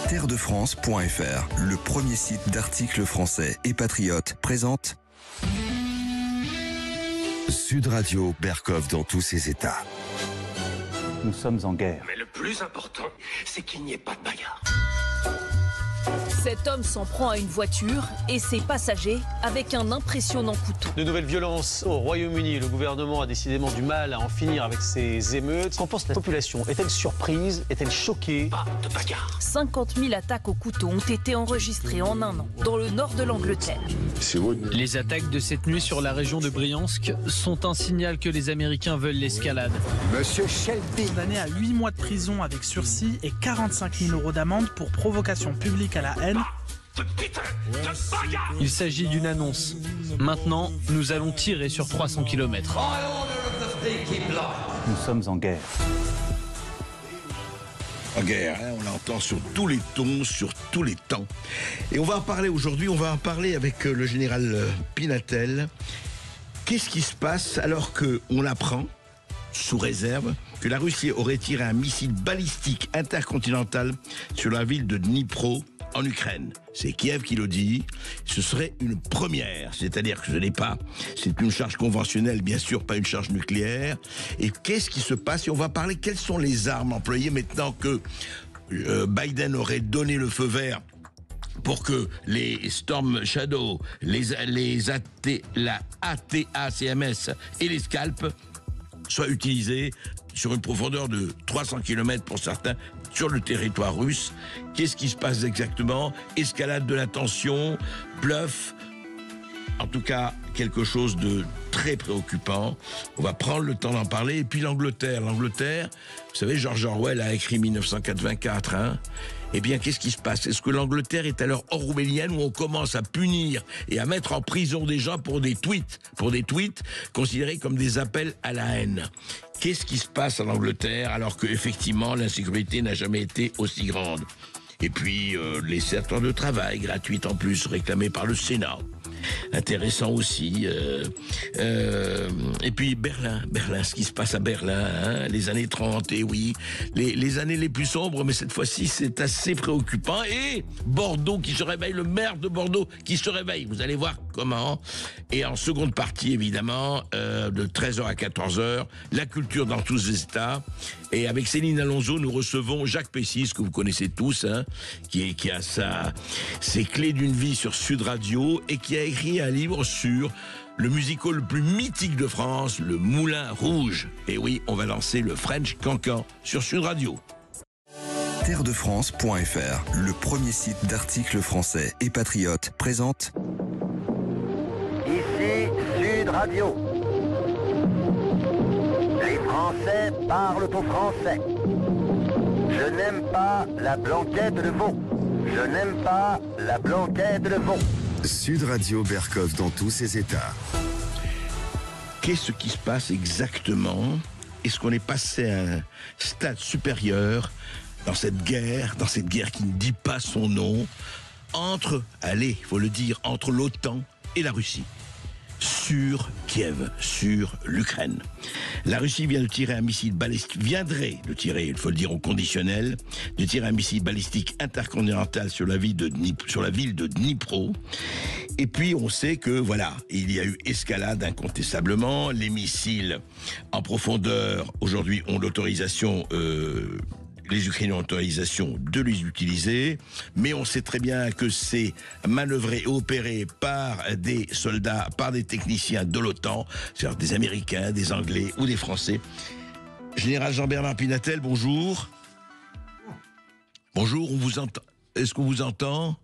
Terredefrance.fr, le premier site d'articles français et patriotes, présente Sud Radio, Berkov dans tous ses états. Nous sommes en guerre. Mais le plus important, c'est qu'il n'y ait pas de bagarre. Cet homme s'en prend à une voiture et ses passagers avec un impressionnant couteau. De nouvelles violences au Royaume-Uni. Le gouvernement a décidément du mal à en finir avec ces émeutes. Qu'en pense la population? Est-elle surprise? Est-elle choquée? Pas de bagarre. 50 000 attaques au couteau ont été enregistrées en un an dans le nord de l'Angleterre. Les attaques de cette nuit sur la région de Briansk sont un signal que les Américains veulent l'escalade. Monsieur Shelby, condamné à 8 mois de prison avec sursis et 45 000 € d'amende pour provocation publique à la haine. Il s'agit d'une annonce. Maintenant, nous allons tirer sur 300 km. Nous sommes en guerre. En guerre, on l'entend sur tous les tons, sur tous les temps. Et on va en parler aujourd'hui, on va en parler avec le général Pinatel. Qu'est-ce qui se passe alors qu'on apprend, sous réserve, que la Russie aurait tiré un missile balistique intercontinental sur la ville de Dnipro, en Ukraine? C'est Kiev qui le dit. Ce serait une première, c'est-à-dire que c'est une charge conventionnelle, bien sûr, pas une charge nucléaire. Et qu'est-ce qui se passe? Et on va parler, quelles sont les armes employées maintenant que Biden aurait donné le feu vert pour que les Storm Shadow, la ATACMS et les Scalp soient utilisés sur une profondeur de 300 km pour certains, sur le territoire russe. Qu'est-ce qui se passe exactement? Escalade de la tension, bluff, en tout cas quelque chose de très préoccupant. On va prendre le temps d'en parler. Et puis l'Angleterre, vous savez, George Orwell a écrit 1984, hein? Eh bien, qu'est-ce qui se passe? Est-ce que l'Angleterre est à l'heure orwellienne où on commence à punir et à mettre en prison des gens pour des tweets considérés comme des appels à la haine? Qu'est-ce qui se passe en Angleterre alors que effectivement l'insécurité n'a jamais été aussi grande? Et puis les 7 heures de travail gratuites en plus réclamées par le Sénat. Intéressant aussi. Et puis Berlin, ce qui se passe à Berlin, hein, les années 30, et oui, les années les plus sombres, mais cette fois-ci c'est assez préoccupant. Et Bordeaux qui se réveille, le maire de Bordeaux qui se réveille, vous allez voir comment. Et en seconde partie, évidemment, de 13h à 14h, la culture dans tous les états. Et avec Céline Alonso, nous recevons Jacques Pessis, que vous connaissez tous, hein, qui a ses clés d'une vie sur Sud Radio et qui a écrit un livre sur le musical le plus mythique de France, le Moulin Rouge. Et oui, on va lancer le French Cancan sur Sud Radio. Terredefrance.fr, le premier site d'articles français et patriotes, présente Ici Sud Radio. Les Français parlent au français. Je n'aime pas la blanquette de veau. Je n'aime pas la blanquette de veau. Sud Radio, Berkov dans tous ses états. Qu'est-ce qui se passe exactement? Est-ce qu'on est passé à un stade supérieur dans cette guerre qui ne dit pas son nom, entre l'OTAN et la Russie, sur Kiev, sur l'Ukraine? La Russie viendrait de tirer un missile balistique, il faut le dire au conditionnel, de tirer un missile balistique intercontinental sur la ville de Dnipro. Et puis on sait que il y a eu escalade incontestablement. Les missiles en profondeur aujourd'hui ont l'autorisation. Les Ukrainiens ont l'autorisation de les utiliser, mais on sait très bien que c'est manœuvré et opéré par des soldats, par des techniciens de l'OTAN, c'est-à-dire des Américains, des Anglais ou des Français. Général Jean-Bernard Pinatel, bonjour. Bonjour, on vous entend. Est-ce qu'on vous entend?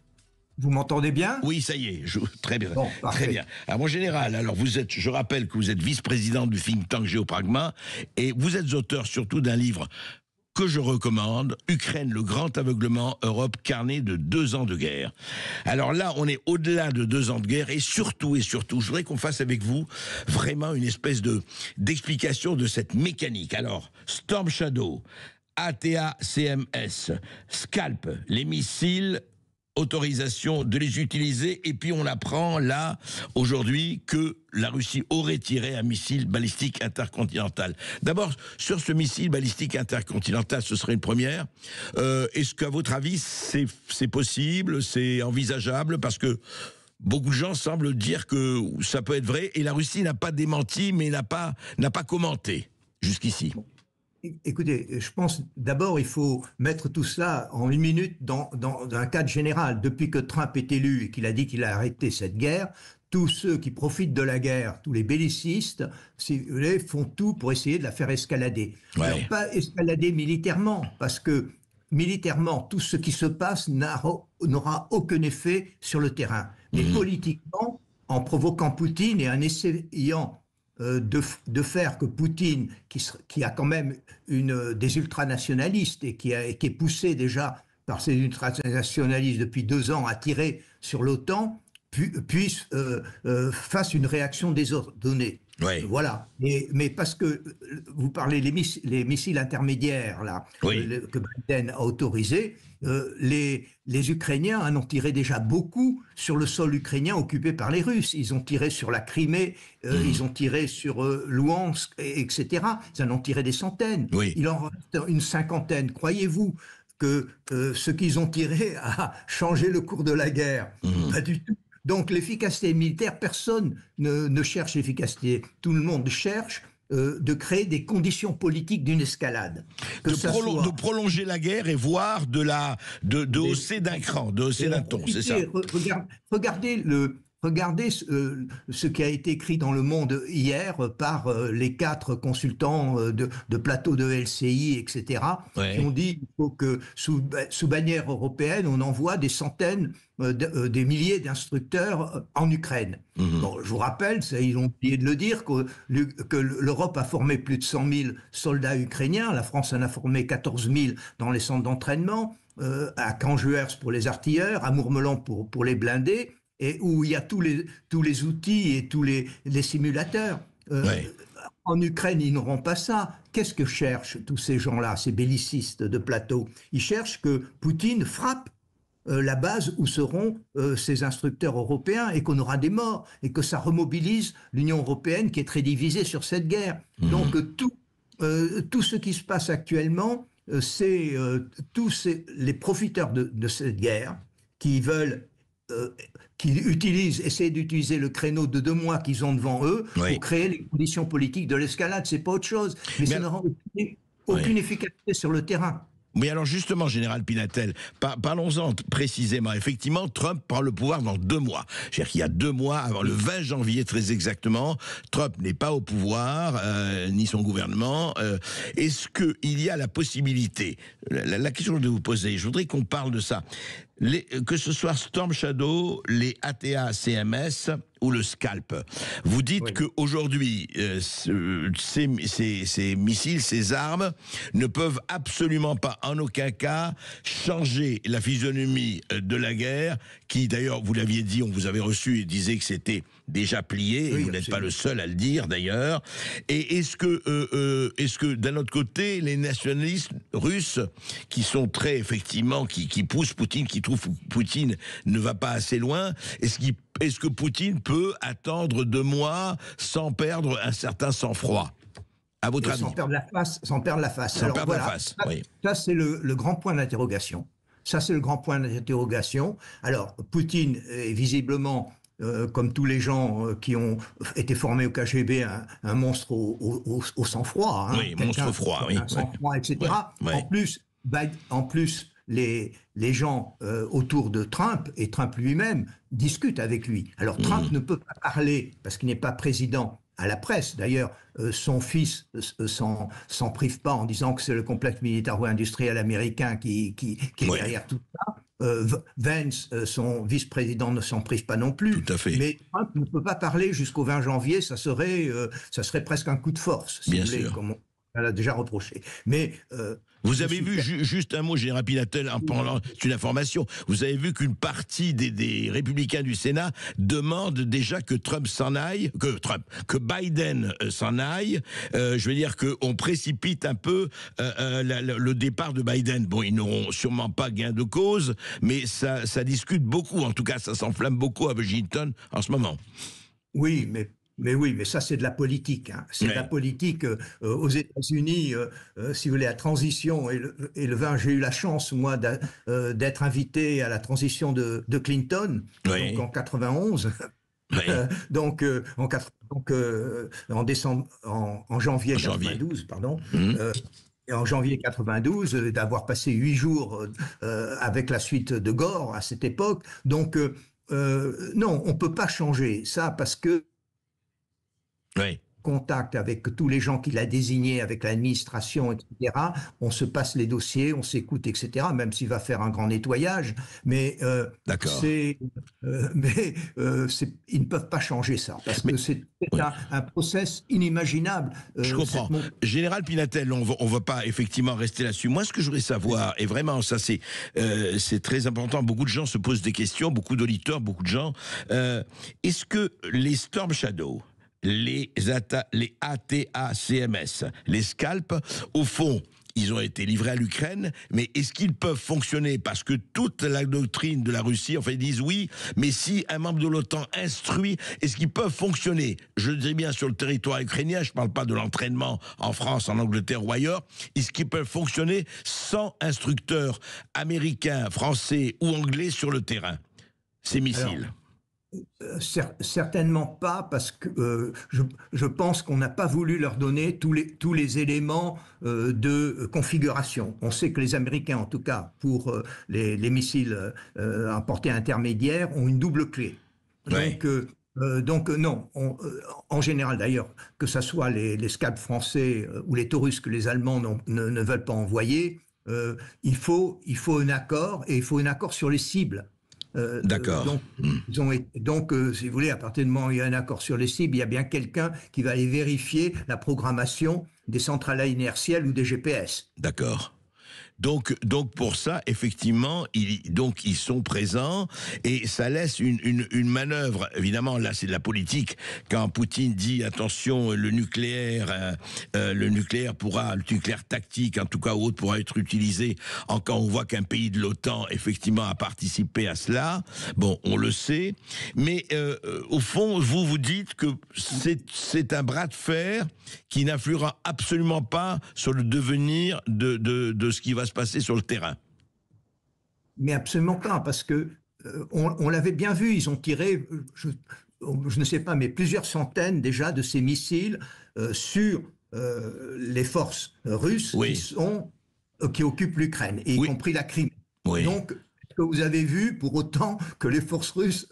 Vous m'entendez bien? Oui, ça y est, très bien. Bon, très bien. Alors, mon général, je rappelle que vous êtes vice-président du think tank Géopragma, et vous êtes auteur surtout d'un livre que je recommande, Ukraine, le grand aveuglement, Europe, carnet de 2 ans de guerre. Alors là, on est au-delà de 2 ans de guerre, et surtout, je voudrais qu'on fasse avec vous vraiment une espèce d'explication de cette mécanique. Alors, Storm Shadow, ATACMS, Scalp, les missiles autorisation de les utiliser, et puis on apprend là, aujourd'hui, que la Russie aurait tiré un missile balistique intercontinental. D'abord, sur ce missile balistique intercontinental, ce serait une première. Est-ce qu'à votre avis, c'est possible, c'est envisageable? Parce que beaucoup de gens semblent dire que ça peut être vrai, et la Russie n'a pas démenti, mais n'a pas commenté jusqu'ici. Écoutez, je pense d'abord il faut mettre tout cela en une minute dans un cadre général. Depuis que Trump est élu et qu'il a dit qu'il a arrêté cette guerre, tous ceux qui profitent de la guerre, tous les bellicistes, si vous voulez, font tout pour essayer de la faire escalader. Ouais. Alors, pas escalader militairement, parce que militairement, tout ce qui se passe n'aura aucun effet sur le terrain. Mais politiquement, en provoquant Poutine et en essayant de faire que Poutine, qui a quand même des ultranationalistes et qui est poussé déjà par ces ultranationalistes depuis 2 ans à tirer sur l'OTAN, fasse une réaction désordonnée. Ouais. Voilà. Mais parce que vous parlez les missiles intermédiaires là, que Biden a autorisés, les Ukrainiens en ont tiré déjà beaucoup sur le sol ukrainien occupé par les Russes. Ils ont tiré sur la Crimée, ils ont tiré sur Louhansk, etc. Ils en ont tiré des centaines. Oui. Il en reste une cinquantaine. Croyez-vous que ce qu'ils ont tiré a changé le cours de la guerre? Pas du tout. Donc l'efficacité militaire, personne ne cherche l'efficacité. Tout le monde cherche de créer des conditions politiques d'une escalade. De prolonger la guerre et voire de hausser d'un cran, de hausser d'un ton, c'est ça. Regardez ce qui a été écrit dans Le Monde hier par les 4 consultants de plateau de LCI, etc., qui ont dit qu'il faut que, sous bannière européenne, on envoie des centaines, des milliers d'instructeurs en Ukraine. Bon, je vous rappelle, ils ont oublié de le dire, que l'Europe a formé plus de 100 000 soldats ukrainiens, la France en a formé 14 000 dans les centres d'entraînement, à Canjuers pour les artilleurs, à Mourmelan pour les blindés, et où il y a tous les outils et tous les simulateurs. En Ukraine, ils n'auront pas ça. Qu'est-ce que cherchent tous ces gens-là, ces bellicistes de plateau? Ils cherchent que Poutine frappe la base où seront ces instructeurs européens et qu'on aura des morts et que ça remobilise l'Union européenne qui est très divisée sur cette guerre. Donc tout ce qui se passe actuellement, c'est tous les profiteurs de cette guerre qui veulent essayer d'utiliser le créneau de 2 mois qu'ils ont devant eux pour créer les conditions politiques de l'escalade. C'est pas autre chose. Mais ça n'aura aucune efficacité sur le terrain. Mais alors justement, Général Pinatel, parlons-en précisément. Effectivement, Trump prend le pouvoir dans 2 mois. C'est-à-dire qu'il y a 2 mois, avant le 20 janvier très exactement, Trump n'est pas au pouvoir, ni son gouvernement. Est-ce qu'il y a la possibilité, la question que je vais vous poser, je voudrais qu'on parle de ça, que ce soit Storm Shadow, les ATA-CMS ou le Scalp. Vous dites qu'aujourd'hui, ces missiles, ces armes, ne peuvent absolument pas, en aucun cas, changer la physionomie de la guerre, qui d'ailleurs, vous l'aviez dit, on vous avait reçu et disait que c'était déjà plié, et vous n'êtes pas le seul à le dire d'ailleurs. Et est-ce que d'un autre côté, les nationalistes russes, qui sont très, effectivement, qui poussent Poutine, qui trouvent que Poutine ne va pas assez loin, est-ce que Poutine peut attendre 2 mois sans perdre un certain sang-froid, à votre avis? Sans perdre la face. Ça, c'est le grand point d'interrogation. Alors, Poutine est visiblement, comme tous les gens qui ont été formés au KGB, un monstre au sang-froid. Oui, monstre froid, oui. Un sang-froid, etc. En plus, les gens autour de Trump, et Trump lui-même, discutent avec lui. Alors Trump ne peut pas parler, parce qu'il n'est pas président, à la presse. D'ailleurs, son fils s'en prive pas en disant que c'est le complexe militaro-industriel américain qui est derrière tout ça. Vance, son vice-président, ne s'en prive pas non plus. Tout à fait. Mais Trump ne peut pas parler jusqu'au 20 janvier, ça serait presque un coup de force, si Bien vous voulez, sûr. l'a déjà reproché. Mais vous avez vu, juste un mot, général Pinatel, en parlant, c'est une information, vous avez vu qu'une partie des républicains du Sénat demandent déjà que Trump s'en aille, que Biden s'en aille. Je veux dire qu'on précipite un peu le départ de Biden. Bon, ils n'auront sûrement pas gain de cause, mais ça discute beaucoup, en tout cas ça s'enflamme beaucoup à Washington en ce moment. Oui, mais ça, c'est de la politique. Hein. C'est de la politique aux États-Unis. Si vous voulez, la transition et le vin, j'ai eu la chance, moi, d'être invité à la transition de Clinton, donc en 91. Donc, en janvier 92, pardon. Et en janvier 92, d'avoir passé 8 jours avec la suite de Gore à cette époque. Donc, non, on ne peut pas changer ça parce que contact avec tous les gens qu'il a désignés, avec l'administration, etc. On se passe les dossiers, on s'écoute, etc. Même s'il va faire un grand nettoyage, mais ils ne peuvent pas changer ça parce que c'est un process inimaginable. Je comprends. Général Pinatel, on va pas effectivement rester là-dessus. Moi, ce que je voudrais savoir, et vraiment, ça c'est très important. Beaucoup de gens se posent des questions, beaucoup d'auditeurs, beaucoup de gens. Est-ce que les Storm Shadow, les ATACMS, les Scalp, au fond, ils ont été livrés à l'Ukraine, mais est-ce qu'ils peuvent fonctionner? Parce que toute la doctrine de la Russie, enfin, ils disent oui, mais si un membre de l'OTAN instruit, est-ce qu'ils peuvent fonctionner? Je dis bien sur le territoire ukrainien, je ne parle pas de l'entraînement en France, en Angleterre ou ailleurs. Est-ce qu'ils peuvent fonctionner sans instructeurs américains, français ou anglais sur le terrain, ces missiles? Certainement pas, parce que je pense qu'on n'a pas voulu leur donner tous les éléments de configuration. On sait que les Américains, en tout cas pour les missiles à portée intermédiaire, ont une double clé. Donc non, en général d'ailleurs, que ce soit les Scalp français ou les Taurus que les Allemands ne veulent pas envoyer, il faut un accord, et il faut un accord sur les cibles. D'accord. Donc, si vous voulez, à partir du moment où il y a un accord sur les cibles, il y a bien quelqu'un qui va aller vérifier la programmation des centrales inertielles ou des GPS. D'accord. Donc pour ça, effectivement, ils sont présents et ça laisse une manœuvre. Évidemment, là, c'est de la politique. Quand Poutine dit attention, le nucléaire tactique, en tout cas autre, pourra être utilisé. Quand on voit qu'un pays de l'OTAN, effectivement, a participé à cela, bon, on le sait. Mais au fond, vous dites que c'est un bras de fer qui n'influera absolument pas sur le devenir de ce qui va se passer sur le terrain. Mais absolument pas, parce que on l'avait bien vu, ils ont tiré, je ne sais pas, mais plusieurs centaines déjà de ces missiles sur les forces russes qui occupent l'Ukraine, et y compris la Crimée. Donc, est-ce que vous avez vu pour autant que les forces russes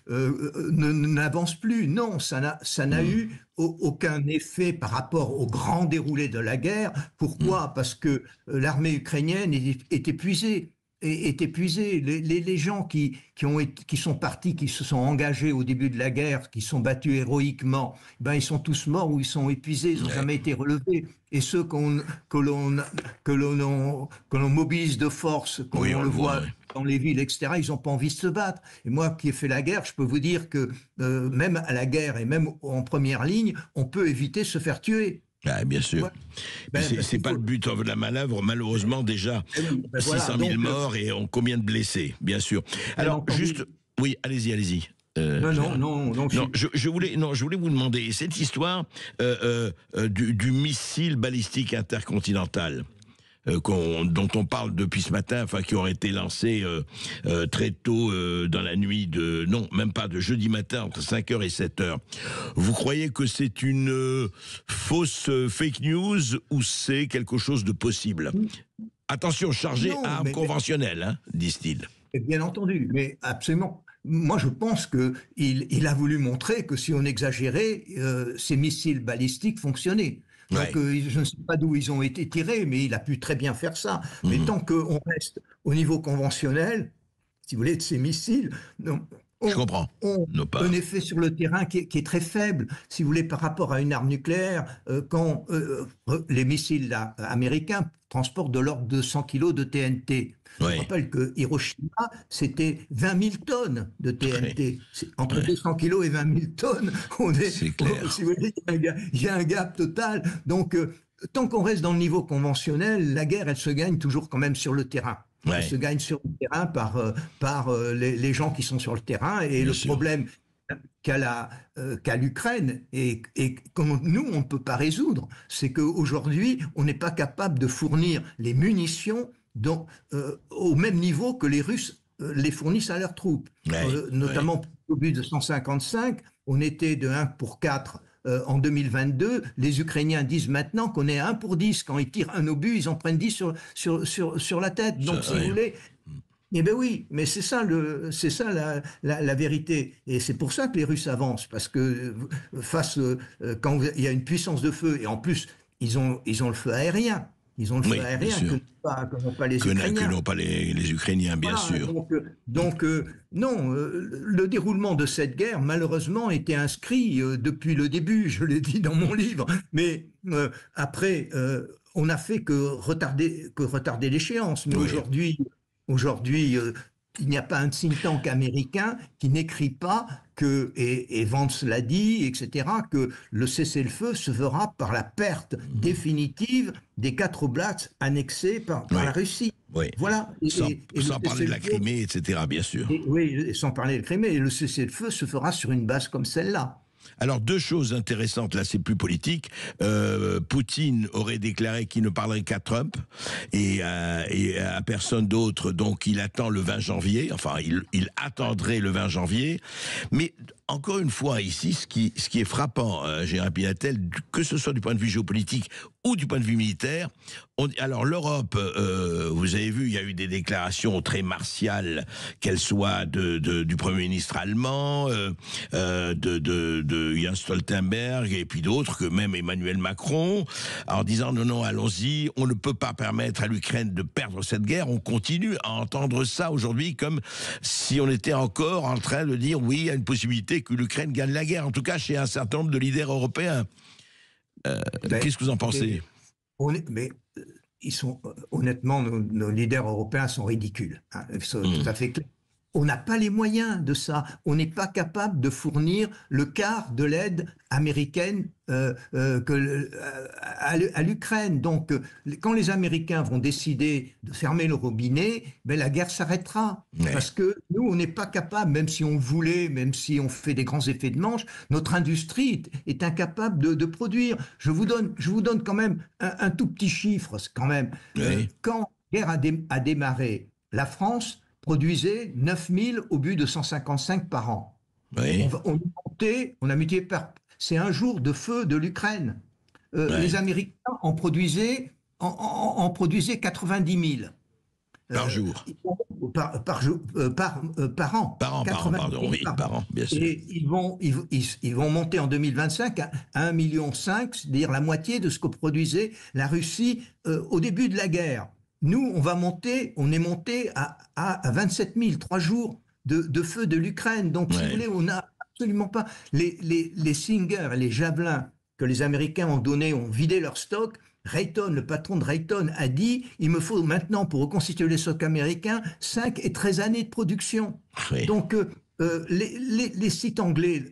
n'avancent plus? Non, ça n'a eu aucun effet par rapport au grand déroulé de la guerre. Pourquoi? Parce que l'armée ukrainienne est épuisée. Les gens qui sont partis, qui se sont engagés au début de la guerre, qui sont battus héroïquement, ils sont tous morts ou ils sont épuisés, ils n'ont jamais été relevés. Et ceux que l'on mobilise de force, on le voit dans les villes, etc., ils n'ont pas envie de se battre. Et moi qui ai fait la guerre, je peux vous dire que même à la guerre et même en première ligne, on peut éviter de se faire tuer. Ah, bien sûr. C'est pas le but de la manœuvre, malheureusement déjà 600 000 morts et combien de blessés, bien sûr. Alors juste, oui, allez-y. Je voulais vous demander cette histoire du missile balistique intercontinental. Dont on parle depuis ce matin, qui aurait été lancé très tôt dans la nuit même pas de jeudi matin, entre 5h et 7h. Vous croyez que c'est une fausse fake news ou c'est quelque chose de possible? Attention, chargé à armes conventionnelles, disent-ils. Bien entendu, mais absolument. Moi, je pense qu'il a voulu montrer que si on exagérait, ces missiles balistiques fonctionnaient. Donc, je ne sais pas d'où ils ont été tirés, mais il a pu très bien faire ça. Mais tant qu'on reste au niveau conventionnel, si vous voulez, de ces missiles, Je comprends. ont un effet sur le terrain qui est très faible. Si vous voulez, par rapport à une arme nucléaire, quand les missiles américains transportent de l'ordre de 100 kilos de TNT. Je rappelle que Hiroshima, c'était 20 000 tonnes de TNT. Entre 200 kilos et 20 000 tonnes, c'est clair. Si vous voulez, il y a un gap total. Donc, tant qu'on reste dans le niveau conventionnel, la guerre, elle se gagne toujours quand même sur le terrain. Elle se gagne sur le terrain par les gens qui sont sur le terrain. Et le problème qu'a l'Ukraine et que nous, on ne peut pas résoudre, c'est qu'aujourd'hui, on n'est pas capable de fournir les munitions au même niveau que les Russes les fournissent à leurs troupes. Notamment au but de 155, on était de 1 pour 4 en 2022. Les Ukrainiens disent maintenant qu'on est à 1 pour 10. Quand ils tirent un obus, ils en prennent 10 sur la tête. Donc, si vous voulez... Eh bien oui, mais c'est ça la vérité. Et c'est pour ça que les Russes avancent, parce que quand il y a une puissance de feu, et en plus, ils ont le feu aérien. Ils ont le feu aérien que n'ont pas les Ukrainiens. Que n'ont pas les Ukrainiens, bien sûr. Donc non, le déroulement de cette guerre, malheureusement, était inscrit depuis le début, je l'ai dit dans mon livre. Mais après, on n'a fait que retarder l'échéance. Mais aujourd'hui, il n'y a pas un think tank américain qui n'écrit pas et Vance l'a dit, etc., que le cessez-le-feu se fera par la perte définitive des 4 Oblats annexés par la Russie. Voilà. Sans parler de la Crimée, etc., bien sûr. Sans parler de la Crimée. Et le cessez-le-feu se fera sur une base comme celle-là. Alors, 2 choses intéressantes, là c'est plus politique. Poutine aurait déclaré qu'il ne parlerait qu'à Trump et à personne d'autre, donc il attend le 20 janvier, enfin il attendrait le 20 janvier. Mais encore une fois ici, ce qui est frappant, Général Pinatel, que ce soit du point de vue géopolitique ou du point de vue militaire, alors l'Europe, vous avez vu, il y a eu des déclarations très martiales, qu'elles soient du Premier ministre allemand, de Jens Stoltenberg et puis d'autres, que même Emmanuel Macron, en disant non, allons-y, on ne peut pas permettre à l'Ukraine de perdre cette guerre. On continue à entendre ça aujourd'hui comme si on était encore en train de dire oui, il y a une possibilité que l'Ukraine gagne la guerre, en tout cas chez un certain nombre de leaders européens. Qu'est-ce que vous en pensez ? Honnêtement, nos leaders européens sont ridicules. Tout à fait clair. On n'a pas les moyens de ça. On n'est pas capable de fournir le quart de l'aide américaine à l'Ukraine. Donc, quand les Américains vont décider de fermer le robinet, la guerre s'arrêtera. Parce que nous, on n'est pas capable, même si on voulait, même si on fait des grands effets de manche, notre industrie est incapable de produire. Je vous donne quand même un tout petit chiffre, quand même. Quand la guerre a démarré, la France produisait 9000 obus de 155 par an. On a multiplié par... C'est un jour de feu de l'Ukraine. Les Américains en produisaient 90 000. Par jour. Par an. Par an, bien sûr. Et ils vont monter en 2025 à 1,5 million, c'est-à-dire la moitié de ce que produisait la Russie au début de la guerre. Nous, on est monté à 27 000, 3 jours de feu de l'Ukraine. Donc, si vous voulez, on n'a absolument pas... Les Stinger et les Javelins que les Américains ont donnés, ont vidé leur stock. Raytheon, le patron de Raytheon, a dit « Il me faut maintenant, pour reconstituer les stocks américains, 5 et 13 années de production. » Donc, les sites anglais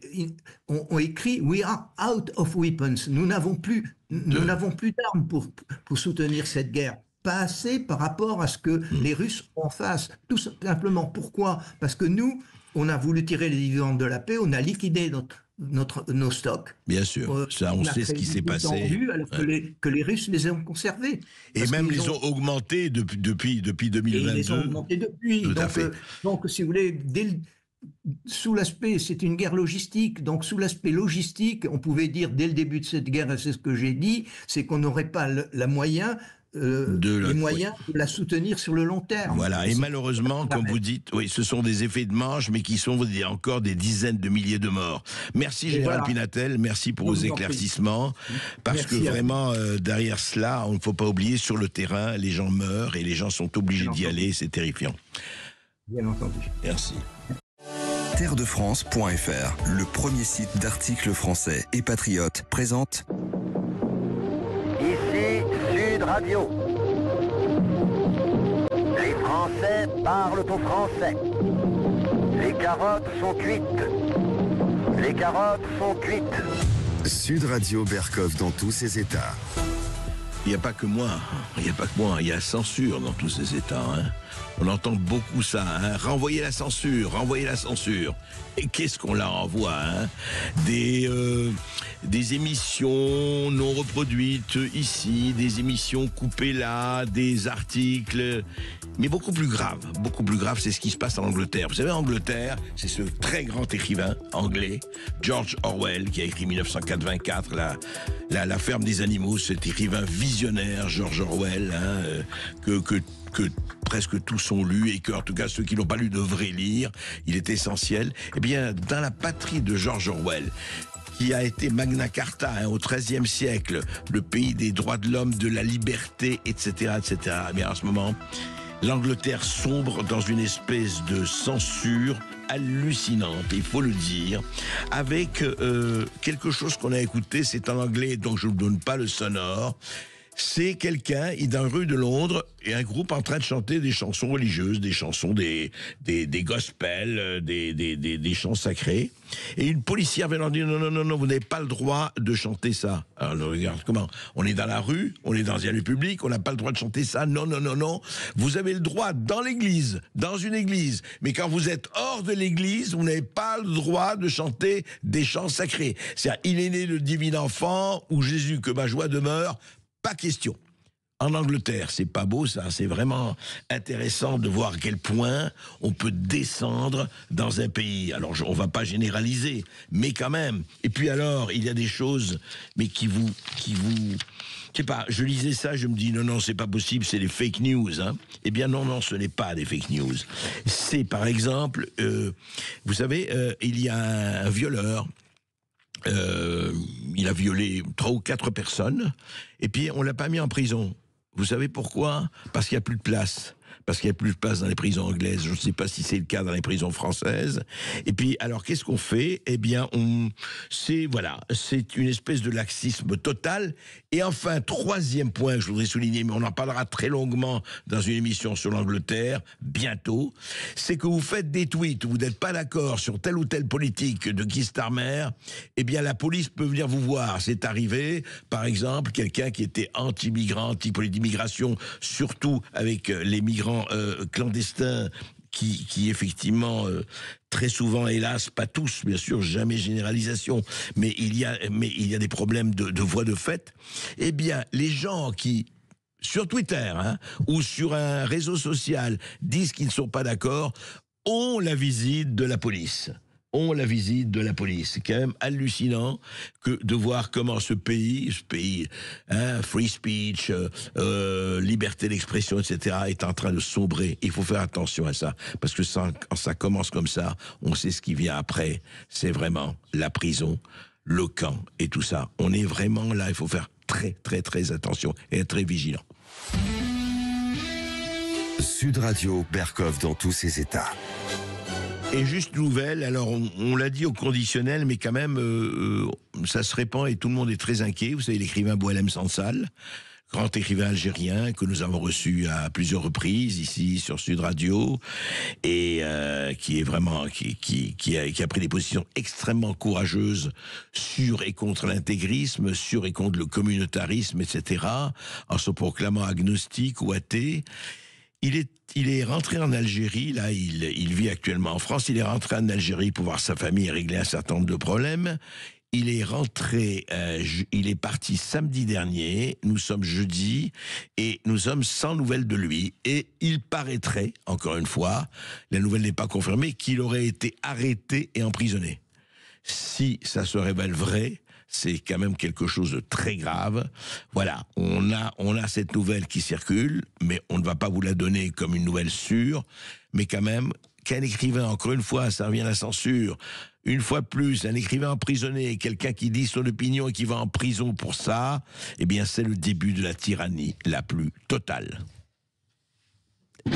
ont écrit « We are out of weapons ». Nous n'avons plus d'armes pour soutenir cette guerre. Pas assez par rapport à ce que les Russes ont en face. Tout simplement. Pourquoi ? Parce que nous, on a voulu tirer les dividendes de la paix, on a liquidé nos stocks. Bien sûr, ça, on sait ce qui s'est passé. Alors que les Russes les ont conservés. Et même les ont augmentés depuis 2022. Et ils les ont augmentés depuis. Tout à fait. Donc, si vous voulez, sous l'aspect, c'est une guerre logistique, donc sous l'aspect logistique, on pouvait dire dès le début de cette guerre, et c'est ce que j'ai dit, c'est qu'on n'aurait pas les moyens de la soutenir sur le long terme. Voilà, et malheureusement, comme vous dites, ce sont des effets de manche, mais qui sont encore des dizaines de milliers de morts. Merci Général Pinatel, merci pour vos éclaircissements, parce que vraiment, derrière cela, on ne faut pas oublier, sur le terrain, les gens meurent et les gens sont obligés d'y aller, c'est terrifiant. Bien entendu. Merci. Terredefrance.fr, le premier site d'articles français et patriotes, présente Ici Sud Radio. Les Français parlent aux Français. Les carottes sont cuites. Les carottes sont cuites. Sud Radio Berkov dans tous ses états. Il n'y a pas que moi, il y a censure dans tous ces États. Hein. On entend beaucoup ça, hein. Renvoyer la censure. Et qu'est-ce qu'on la renvoie, hein. Des émissions non reproduites ici, des émissions coupées là, des articles. Mais beaucoup plus grave, c'est ce qui se passe en Angleterre. Vous savez, en Angleterre, c'est ce très grand écrivain anglais, George Orwell, qui a écrit 1984, la ferme des animaux, cet écrivain visionnaire, George Orwell, hein, que presque tous ont lu, et que, en tout cas, ceux qui n'ont pas lu devraient lire. Il est essentiel. Eh bien, dans la patrie de George Orwell, qui a été Magna Carta, hein, au XIIIe siècle, le pays des droits de l'homme, de la liberté, etc., etc. Eh bien, en ce moment, l'Angleterre sombre dans une espèce de censure hallucinante, il faut le dire, avec quelque chose qu'on a écouté, c'est en anglais, donc je ne vous donne pas le sonore. C'est quelqu'un, dans une rue de Londres, et un groupe en train de chanter des chansons religieuses, des chansons des gospels, des chants sacrés. Et une policière vient leur dire non, vous n'avez pas le droit de chanter ça. Alors regarde comment, on est dans la rue, on est dans un lieu public, on n'a pas le droit de chanter ça. Non. Vous avez le droit dans l'église, dans une église. Mais quand vous êtes hors de l'église, vous n'avez pas le droit de chanter des chants sacrés. C'est-à-dire, il est né le divin enfant, ou Jésus, que ma joie demeure. Pas question. En Angleterre, c'est pas beau ça, c'est vraiment intéressant de voir à quel point on peut descendre dans un pays. Alors on va pas généraliser, mais quand même. Et puis alors, il y a des choses, mais qui vous, je sais pas, je lisais ça, je me dis non, c'est pas possible, c'est des fake news, hein. Eh bien non, ce n'est pas des fake news. C'est par exemple, vous savez, il y a un violeur. Il a violé 3 ou 4 personnes, et puis on l'a pas mis en prison. Vous savez pourquoi ? Parce qu'il n'y a plus de place. Parce qu'il n'y a plus de place dans les prisons anglaises. Je ne sais pas si c'est le cas dans les prisons françaises. Et puis, alors, qu'est-ce qu'on fait ? Eh bien, c'est une espèce de laxisme total. Et enfin, 3e point que je voudrais souligner, mais on en parlera très longuement dans une émission sur l'Angleterre, bientôt, c'est que vous faites des tweets où vous n'êtes pas d'accord sur telle ou telle politique de Keir Starmer, eh bien, la police peut venir vous voir. C'est arrivé, par exemple, quelqu'un qui était anti-migrant, anti-politique d'immigration, surtout avec les migrants clandestins qui effectivement, très souvent, hélas, pas tous, bien sûr, jamais généralisation, mais il y a des problèmes de voies de fait. Eh bien, les gens qui, sur Twitter, hein, ou sur un réseau social, disent qu'ils ne sont pas d'accord, ont la visite de la police. C'est quand même hallucinant de voir comment ce pays, hein, free speech, liberté d'expression, etc., est en train de sombrer. Il faut faire attention à ça, parce que quand ça commence comme ça, on sait ce qui vient après. C'est vraiment la prison, le camp et tout ça. On est vraiment là, il faut faire très, très, très attention et être très vigilant. Sud Radio Berkov dans tous ses états. Et juste nouvelle, alors on l'a dit au conditionnel, mais quand même, ça se répand et tout le monde est très inquiet. Vous savez, l'écrivain Boualem Sansal, grand écrivain algérien que nous avons reçu à plusieurs reprises ici sur Sud Radio, et qui est vraiment qui a pris des positions extrêmement courageuses sur et contre l'intégrisme, sur et contre le communautarisme, etc., en se proclamant agnostique ou athée. Il est rentré en Algérie, là, il vit actuellement en France, il est rentré en Algérie pour voir sa famille et régler un certain nombre de problèmes. Il est rentré, il est parti samedi dernier, nous sommes jeudi, et nous sommes sans nouvelles de lui. Et il paraîtrait, encore une fois, la nouvelle n'est pas confirmée, qu'il aurait été arrêté et emprisonné. Si ça se révèle vrai, c'est quand même quelque chose de très grave. Voilà, on a cette nouvelle qui circule, mais on ne va pas vous la donner comme une nouvelle sûre, mais quand même, qu'un écrivain, encore une fois, ça revient à la censure, une fois de plus, un écrivain emprisonné, quelqu'un qui dit son opinion et qui va en prison pour ça, eh bien c'est le début de la tyrannie la plus totale.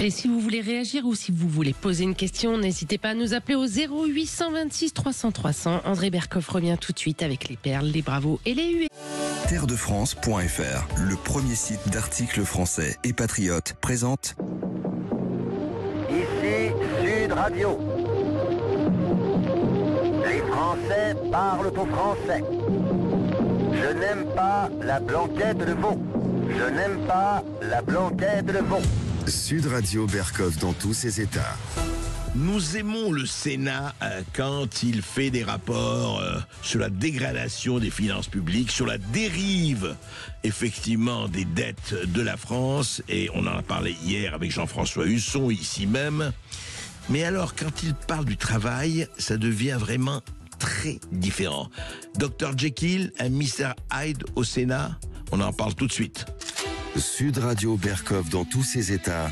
Et si vous voulez réagir ou si vous voulez poser une question, n'hésitez pas à nous appeler au 0826 300 300. André Berkoff revient tout de suite avec les perles, les bravos et les huées. Terredefrance.fr, le premier site d'articles français et patriotes, présente Ici Sud Radio. Les Français parlent au français. Je n'aime pas la blanquette de veau. Je n'aime pas la blanquette de veau. Sud Radio Berkoff dans tous ses états. Nous aimons le Sénat quand il fait des rapports sur la dégradation des finances publiques, sur la dérive, effectivement, des dettes de la France. Et on en a parlé hier avec Jean-François Husson, ici même. Mais alors, quand il parle du travail, ça devient vraiment très différent. Dr Jekyll, un Mr Hyde au Sénat, on en parle tout de suite. Sud Radio Berkoff dans tous ses états,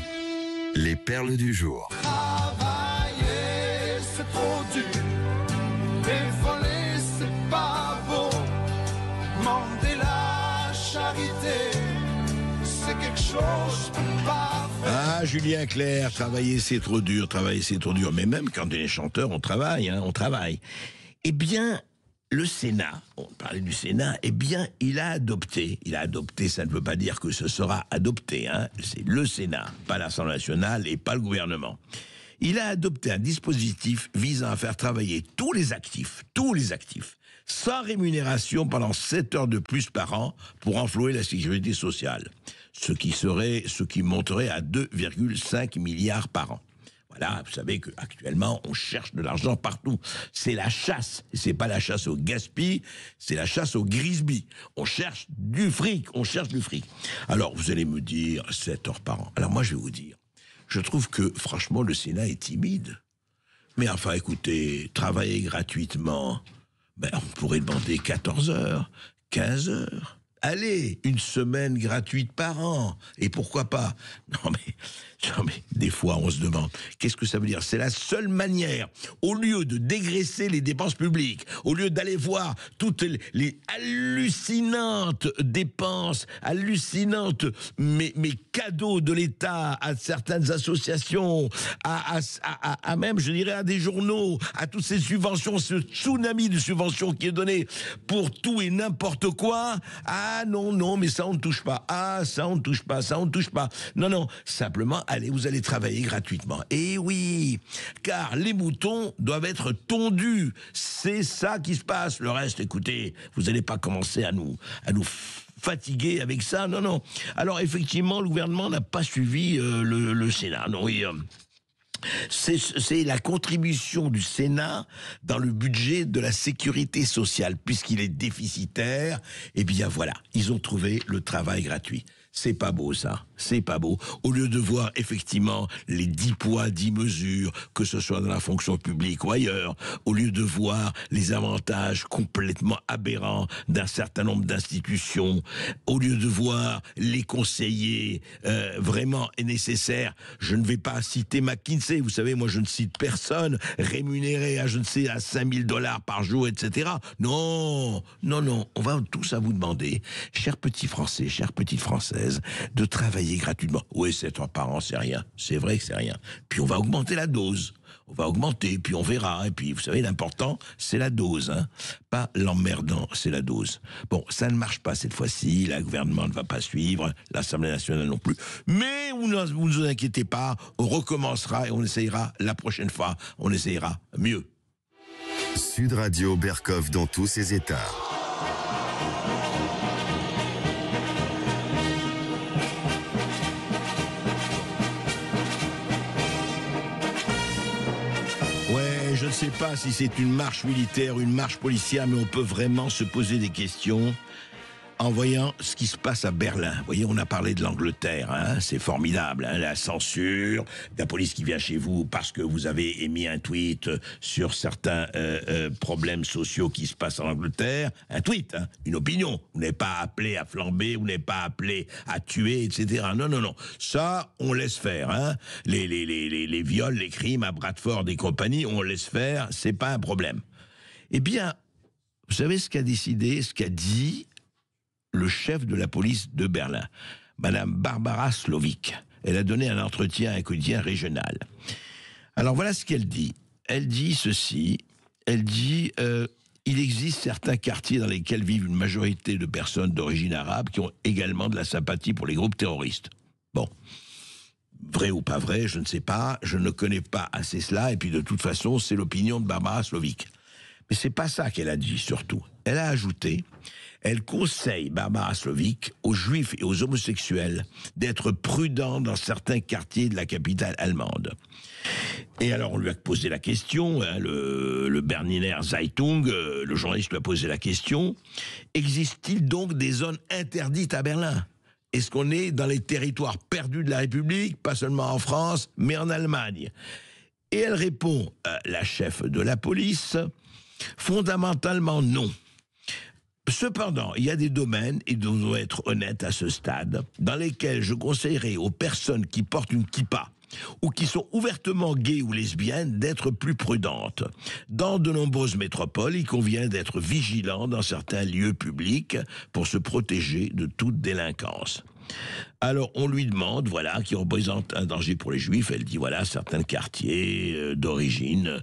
les perles du jour. Travailler, c'est trop dur. Et voler, c'est pas beau. Demander la charité, c'est quelque chose de parfait. Ah, Julien Clerc, travailler c'est trop dur, travailler c'est trop dur. Mais même quand on est chanteur, on travaille, on travaille. Eh bien, le Sénat, on parlait du Sénat, eh bien, il a adopté, ça ne veut pas dire que ce sera adopté, c'est le Sénat, pas l'Assemblée nationale et pas le gouvernement. Il a adopté un dispositif visant à faire travailler tous les actifs, sans rémunération pendant 7 heures de plus par an pour enflouer la sécurité sociale, ce qui monterait à 2,5 milliards par an. Voilà, vous savez qu'actuellement, on cherche de l'argent partout. C'est la chasse. Et c'est pas la chasse au gaspille, c'est la chasse au grisby. On cherche du fric. Alors, vous allez me dire 7 heures par an. Alors, moi, je vais vous dire, je trouve que, franchement, le Sénat est timide. Mais enfin, écoutez, travailler gratuitement, on pourrait demander 14 heures, 15 heures. Allez, une semaine gratuite par an. Et pourquoi pas ? Non mais, des fois, on se demande, qu'est-ce que ça veut dire ? C'est la seule manière, au lieu de dégraisser les dépenses publiques, au lieu d'aller voir toutes les hallucinantes dépenses, mais cadeaux de l'État à certaines associations, à même, je dirais, à des journaux, à toutes ces subventions, ce tsunami de subventions qui est donné pour tout et n'importe quoi. Ah non, mais ça on ne touche pas. Ah, ça on ne touche pas. Non, simplement, allez, vous allez travailler gratuitement. Et oui, car les moutons doivent être tondus. C'est ça qui se passe. Le reste, écoutez, vous n'allez pas commencer à nous fatiguer avec ça. Non. Alors, effectivement, le gouvernement n'a pas suivi le Sénat. Non, oui. C'est la contribution du Sénat dans le budget de la sécurité sociale, puisqu'il est déficitaire. Eh bien voilà, ils ont trouvé le travail gratuit. C'est pas beau ça, c'est pas beau. Au lieu de voir effectivement les 10 poids, 10 mesures, que ce soit dans la fonction publique ou ailleurs, au lieu de voir les avantages complètement aberrants d'un certain nombre d'institutions, au lieu de voir les conseillers vraiment nécessaires, je ne vais pas citer McKinsey, vous savez, moi je ne cite personne, rémunéré à, je ne sais, à $5,000 par jour, etc. Non, on va tous à vous demander, chers petits Français, chères petites Françaises, de travailler gratuitement. Oui, 7 heures par an, c'est rien. C'est vrai que c'est rien. Puis on va augmenter la dose. On va augmenter, puis on verra. Et puis, vous savez, l'important, c'est la dose. Pas l'emmerdant, c'est la dose. Bon, ça ne marche pas cette fois-ci. Le gouvernement ne va pas suivre. L'Assemblée nationale non plus. Mais vous ne vous inquiétez pas. On recommencera et on essayera la prochaine fois. On essayera mieux. Sud Radio Berkoff dans tous ses états. Je ne sais pas si c'est une marche militaire, une marche policière, mais on peut vraiment se poser des questions en voyant ce qui se passe à Berlin. Vous voyez, on a parlé de l'Angleterre, c'est formidable, la censure, la police qui vient chez vous parce que vous avez émis un tweet sur certains problèmes sociaux qui se passent en Angleterre. Un tweet, une opinion. Vous n'êtes pas appelé à flamber, vous n'êtes pas appelé à tuer, etc. Non. Ça, on laisse faire. Les viols, les crimes à Bradford et compagnie, on laisse faire, c'est pas un problème. Eh bien, vous savez ce qu'a dit le chef de la police de Berlin, Madame Barbara Slowik. Elle a donné un entretien à un quotidien régional. Alors voilà ce qu'elle dit. Elle dit ceci. Elle dit il existe certains quartiers dans lesquels vivent une majorité de personnes d'origine arabe qui ont également de la sympathie pour les groupes terroristes. Bon. Vrai ou pas vrai, je ne sais pas, je ne connais pas assez cela, et puis de toute façon, c'est l'opinion de Barbara Slovic. Mais c'est pas ça qu'elle a dit, surtout. Elle a ajouté, elle conseille, Barbara Slovic, aux juifs et aux homosexuels d'être prudents dans certains quartiers de la capitale allemande. Et alors, on lui a posé la question, hein, le Berliner Zeitung, le journaliste lui a posé la question, existe-t-il donc des zones interdites à Berlin ? Est-ce qu'on est dans les territoires perdus de la République, pas seulement en France, mais en Allemagne? Et elle répond, la chef de la police, fondamentalement non. Cependant, il y a des domaines, et nous devons être honnêtes à ce stade, dans lesquels je conseillerais aux personnes qui portent une kippa ou qui sont ouvertement gays ou lesbiennes d'être plus prudentes. Dans de nombreuses métropoles, il convient d'être vigilant dans certains lieux publics pour se protéger de toute délinquance. Alors on lui demande, voilà, qui représente un danger pour les juifs, elle dit, voilà, certains quartiers d'origine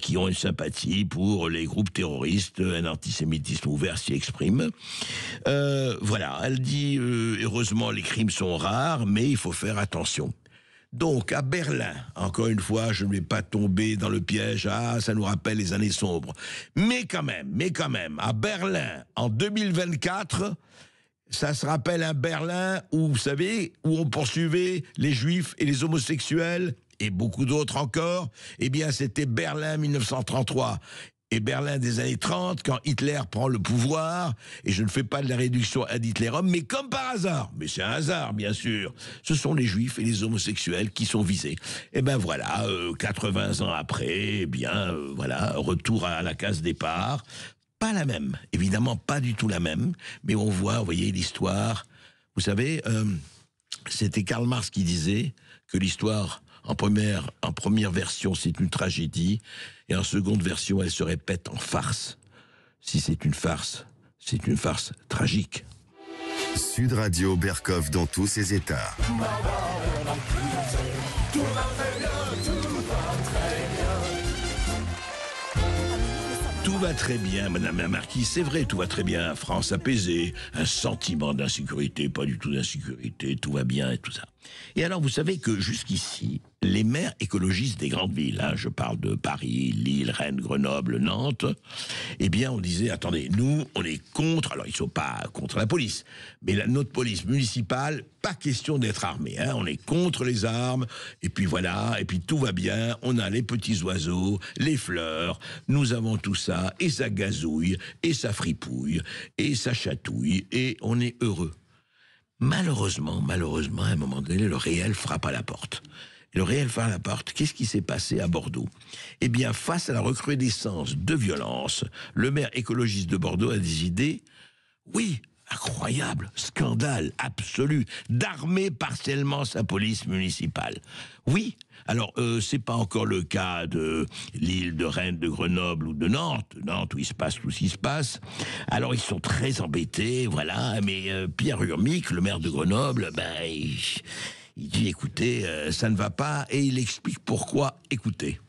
qui ont une sympathie pour les groupes terroristes, un antisémitisme ouvert s'y exprime. Voilà, elle dit, heureusement les crimes sont rares, mais il faut faire attention. Donc, à Berlin, encore une fois, je ne vais pas tomber dans le piège, ça nous rappelle les années sombres. Mais quand même, à Berlin, en 2024, ça se rappelle un Berlin où, vous savez, où on poursuivait les juifs et les homosexuels, et beaucoup d'autres encore. Eh bien, c'était Berlin 1933. Et Berlin des années 30, quand Hitler prend le pouvoir, et je ne fais pas de la réduction ad Hitlerum, mais comme par hasard, mais c'est un hasard bien sûr, ce sont les juifs et les homosexuels qui sont visés. Et ben voilà, 80 ans après, eh bien voilà, retour à la case départ, pas la même, évidemment pas du tout la même, mais on voit, vous voyez l'histoire, vous savez, c'était Karl Marx qui disait que l'histoire, en première version, c'est une tragédie, et en seconde version, elle se répète en farce. Si c'est une farce tragique. Sud Radio Berkov dans tous ses états. Tout va très bien, Madame la Marquise, c'est vrai, tout va très bien. France apaisée, un sentiment d'insécurité, pas du tout d'insécurité, tout va bien et tout ça. Et alors, vous savez que jusqu'ici, les maires écologistes des grandes villes, hein, je parle de Paris, Lille, Rennes, Grenoble, Nantes, eh bien, on disait, attendez, nous, on est contre, alors ils ne sont pas contre la police, mais notre police municipale, pas question d'être armée, hein, on est contre les armes, et puis voilà, et puis tout va bien, on a les petits oiseaux, les fleurs, nous avons tout ça, et ça gazouille, et ça fripouille, et ça chatouille, et on est heureux. Malheureusement, à un moment donné, le réel frappe à la porte. Le réel frappe à la porte. Qu'est-ce qui s'est passé à Bordeaux? Eh bien, face à la recrudescence de violence, le maire écologiste de Bordeaux a décidé, oui, incroyable, scandale absolu, d'armer partiellement sa police municipale. Oui, alors c'est pas encore le cas de Lille, de Rennes, de Grenoble ou de Nantes où il se passe tout ce qui se passe. Alors ils sont très embêtés, voilà, mais Pierre Urmic, le maire de Grenoble, il dit écoutez, ça ne va pas, et il explique pourquoi, écoutez.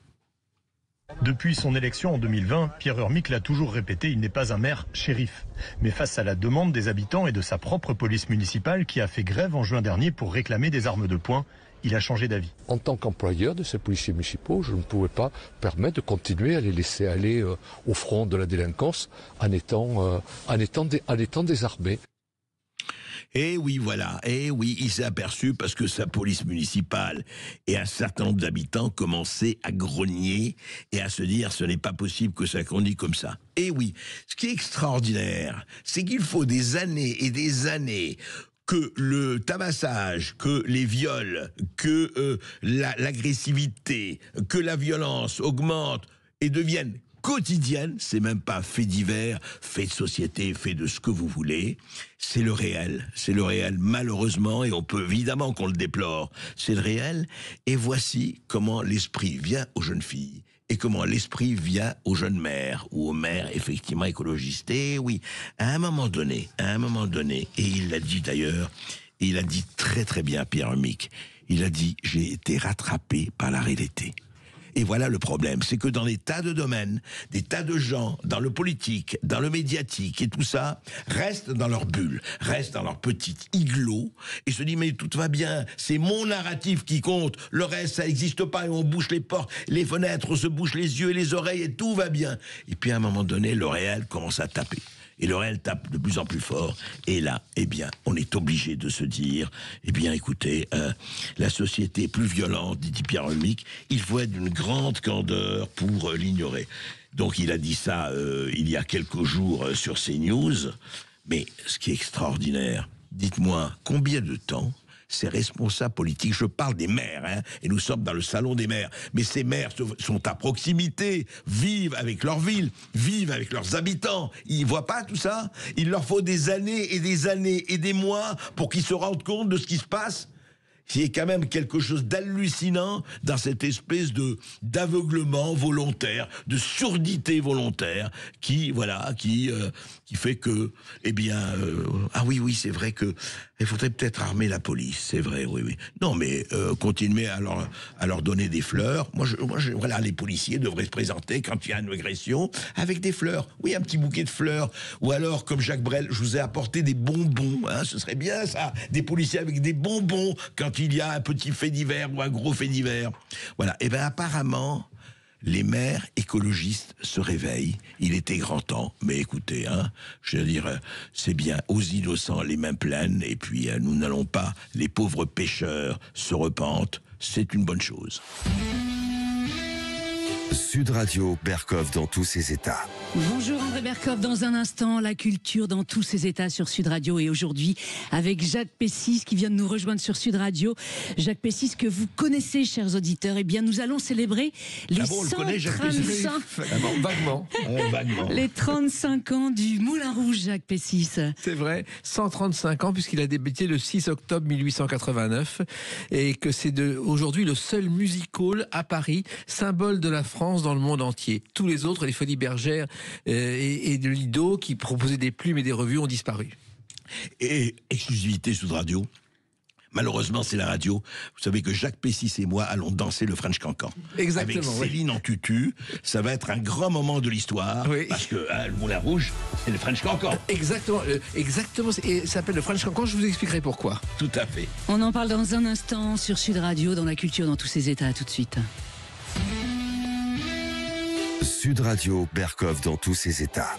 Depuis son élection en 2020, Pierre Urmic l'a toujours répété, il n'est pas un maire shérif. Mais face à la demande des habitants et de sa propre police municipale qui a fait grève en juin dernier pour réclamer des armes de poing, il a changé d'avis. En tant qu'employeur de ces policiers municipaux, je ne pouvais pas permettre de continuer à les laisser aller au front de la délinquance en étant désarmés. Et oui, voilà, et oui, il s'est aperçu parce que sa police municipale et un certain nombre d'habitants commençaient à grogner et à se dire ce n'est pas possible que ça continue comme ça. Et oui, ce qui est extraordinaire, c'est qu'il faut des années et des années que le tabassage, que les viols, que l'agressivité, que la violence augmentent et deviennent quotidienne, c'est même pas fait divers, fait de société, fait de ce que vous voulez, c'est le réel malheureusement, et on peut évidemment qu'on le déplore, c'est le réel, et voici comment l'esprit vient aux jeunes filles, et comment l'esprit vient aux jeunes mères, ou aux mères effectivement écologistes, et oui, à un moment donné, et il l'a dit d'ailleurs, il a dit très très bien Pierre Urmic, Il a dit, j'ai été rattrapé par la réalité. Et voilà le problème, c'est que dans des tas de domaines, des tas de gens, dans le politique, dans le médiatique et tout ça, restent dans leur bulle, restent dans leur petite igloo, et se disent mais tout va bien, c'est mon narratif qui compte, le reste ça n'existe pas, et on bouche les portes, les fenêtres, on se bouche les yeux et les oreilles, et tout va bien. Et puis à un moment donné, le réel commence à taper. Et le réel tape de plus en plus fort. Et là, eh bien, on est obligé de se dire, eh bien, écoutez, la société est plus violente, dit Pierre Olmic, il faut être d'une grande candeur pour l'ignorer. Donc, il a dit ça il y a quelques jours sur CNews. Mais ce qui est extraordinaire, dites-moi, combien de temps ces responsables politiques, je parle des maires, hein, et nous sommes dans le salon des maires, mais ces maires sont à proximité, vivent avec leur ville, vivent avec leurs habitants, ils voient pas tout ça? Il leur faut des années et des mois pour qu'ils se rendent compte de ce qui se passe. Il y a quand même quelque chose d'hallucinant dans cette espèce d'aveuglement volontaire, de surdité volontaire, qui fait que, eh bien, ah oui, c'est vrai que il faudrait peut-être armer la police, c'est vrai, oui. Non, mais continuer à leur donner des fleurs. Moi, voilà, les policiers devraient se présenter quand il y a une agression avec des fleurs. Oui, un petit bouquet de fleurs. Ou alors, comme Jacques Brel, je vous ai apporté des bonbons. Hein, ce serait bien ça, des policiers avec des bonbons quand il y a un petit fait divers ou un gros fait divers. Voilà. Et bien, apparemment, les maires écologistes se réveillent. Il était grand temps. Mais écoutez, hein, je veux dire, c'est bien aux innocents les mains pleines. Et puis, nous n'allons pas, les pauvres pêcheurs se repentent. C'est une bonne chose. Sud Radio, Berkoff dans tous ses états. Bonjour André Berkoff, dans un instant, la culture dans tous ses états sur Sud Radio, et aujourd'hui avec Jacques Pessis qui vient de nous rejoindre sur Sud Radio. Jacques Pessis que vous connaissez, chers auditeurs, eh bien nous allons célébrer les 135 vaguement. Les 35 ans du Moulin Rouge, Jacques Pessis. C'est vrai, 135 ans puisqu'il a débuté le 6 octobre 1889 et que c'est aujourd'hui le seul music hall à Paris, symbole de la France dans le monde entier. Tous les autres, les Folies Bergères et de Lido, qui proposaient des plumes et des revues, ont disparu. Et exclusivité Sud Radio. Malheureusement, c'est la radio. Vous savez que Jacques Pessis et moi allons danser le French Cancan. Exactement. Avec Céline en tutu. Ça va être un grand moment de l'histoire. Oui. Parce que le Moulin Rouge, c'est le French Cancan. Exactement. Et ça s'appelle le French Cancan. Je vous expliquerai pourquoi. Tout à fait. On en parle dans un instant sur Sud Radio, dans la culture dans tous ses états. À tout de suite. Sud Radio, Berkoff dans tous ses états.